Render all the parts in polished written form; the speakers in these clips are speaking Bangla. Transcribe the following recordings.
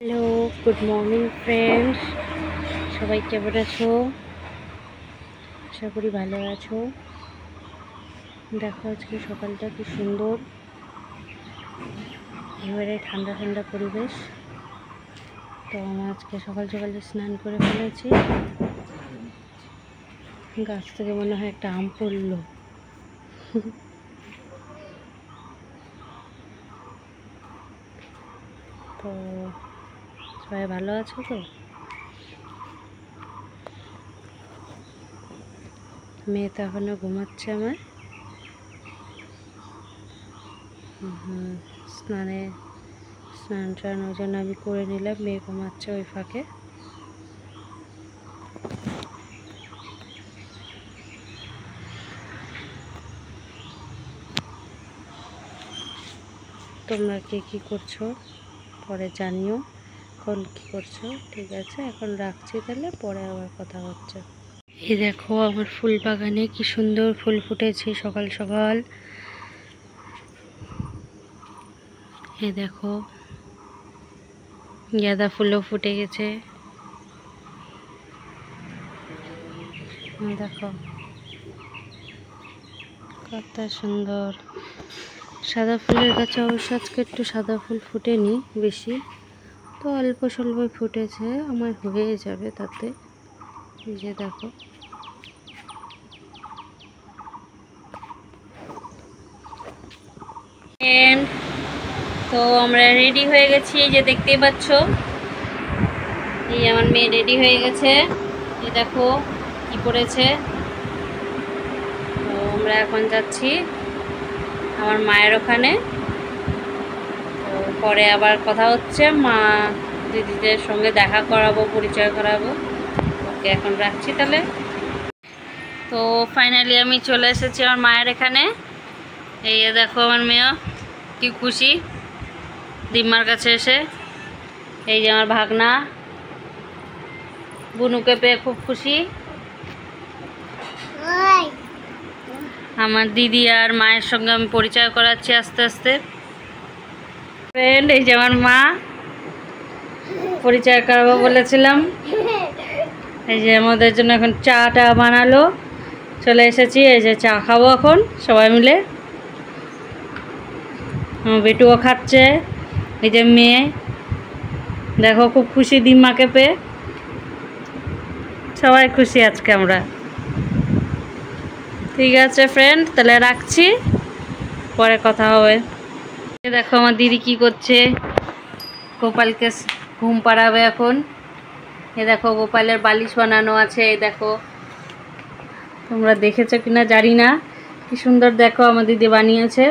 Hello, good morning friends. সবাই কেমন আছো? আশা করি ভালো আছো। দেখো আজকে সকালটা কি সুন্দর, এবারে ঠান্ডা ঠান্ডা পরিবেশ। তো আমি আজকে সকাল সকালে স্নান করে ফেলেছি। গাছ থেকে মনে হয় একটা আম পড়লো। তো সবাই ভালো আছো তো? মেয়ে তো এখনো ঘুমাচ্ছে আমার। স্নান টান ওই জন্য আমি করে নিলাম, মেয়ে ঘুমাচ্ছে ওই ফাঁকে। তোমরা কে কী করছো পরে জানিও, এখন কী করছো। ঠিক আছে, এখন রাখছি, তাহলে পরে আবার কথা হচ্ছে। এই দেখো আমার ফুল বাগানে কি সুন্দর ফুল ফুটেছে সকাল সকাল। এই দেখো গাঁদা ফুলও ফুটে গেছে। দেখো কত সুন্দর। সাদা ফুলের গাছে অবশ্য আজকে একটু সাদা ফুল ফুটেনি বেশি, তো অল্প স্বল্পই ফুটেছে, আমার হয়ে যাবে তাতে। এই যে দেখো, তো আমরা রেডি হয়ে গেছি, এই যে দেখতেই পাচ্ছ। এই আমার মেয়ে রেডি হয়ে গেছে, এই দেখো কি পরেছে। তো আমরা এখন যাচ্ছি আমার মায়ের ওখানে। তো পরে আবার কথা হচ্ছে, মা দিদিদের সঙ্গে দেখা করাবো, পরিচয় করাবো। ওকে, এখন রাখছি তাহলে। তো ফাইনালি আমি চলে এসেছি আমার মায়ের এখানে। এই দেখো আমার মেয়ে কি খুশি দিম্মার কাছে এসে। এই যে আমার ভাগনা বুনুকে পেয়ে খুব খুশি। আমার দিদি আর মায়ের সঙ্গে আমি পরিচয় করাচ্ছি আস্তে আস্তে। ফ্রেন্ড, এই যে আমার মা, পরিচয় করাবো বলেছিলাম। এই যে আমাদের জন্য এখন চাটা বানালো, চলে এসেছি। এই যে চা খাবো এখন সবাই মিলে। আমার বেটুও খাচ্ছে। এই যে মেয়ে দেখো খুব খুশি দিম্মাকে পেয়ে। সবাই খুশি আজকে আমরা। ঠিক আছে ফ্রেন্ড, তাহলে রাখছি, পরে কথা হবে। দেখো আমার দিদি কি করছে, গোপালকে ঘুম পাড়াবে এখন। এ দেখো গোপালের বালিশ বানানো আছে। এই দেখো, তোমরা দেখেছো কিনা জানি না, কি সুন্দর দেখো আমার দিদি বানিয়েছে।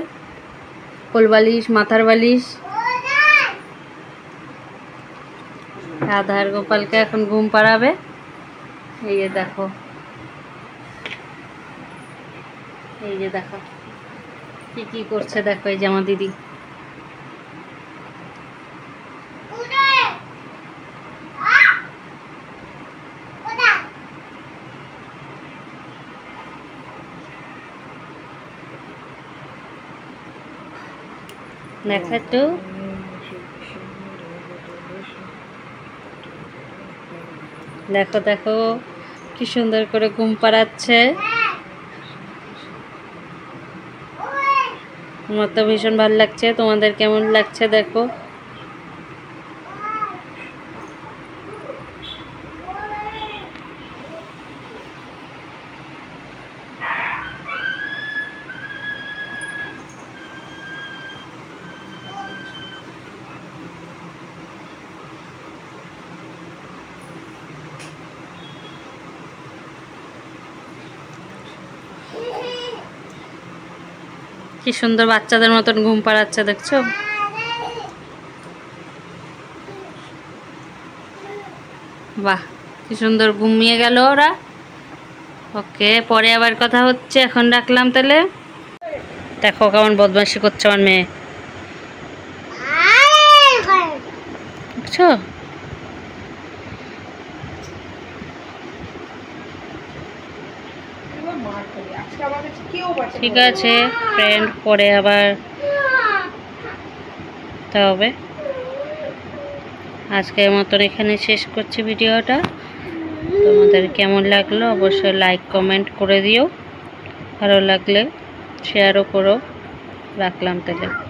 কোল বালিশ, মাথার বালিশ। রাধার গোপালকে এখন ঘুম পাড়াবে। এই যে দেখো, এই যে দেখো কি কি করছে, দেখো এই যে আমার দিদি। দেখো একটু, দেখো দেখো কি সুন্দর করে ঘুম পাড়াচ্ছে। আমার তো ভীষণ ভালো লাগছে, তোমাদের কেমন লাগছে দেখো। কি সুন্দর বাচ্চাদের মতন ঘুম পাড়াচ্ছে, দেখছো? বাহ, কি সুন্দর ঘুমিয়ে গেল ওরা। ওকে, পরে আবার কথা হচ্ছে, এখন রাখলাম তাহলে। দেখো কেমন বদমাইশি করছে আমার মেয়ে, দেখছো? ঠিক আছে ফ্রেন্ড, পরে আবার হবে। আজকের মতন এখানে শেষ করছি ভিডিওটা। তোমাদের কেমন লাগলো অবশ্যই লাইক কমেন্ট করে দিও, ভালো লাগলে শেয়ারও করো। রাখলাম তাহলে।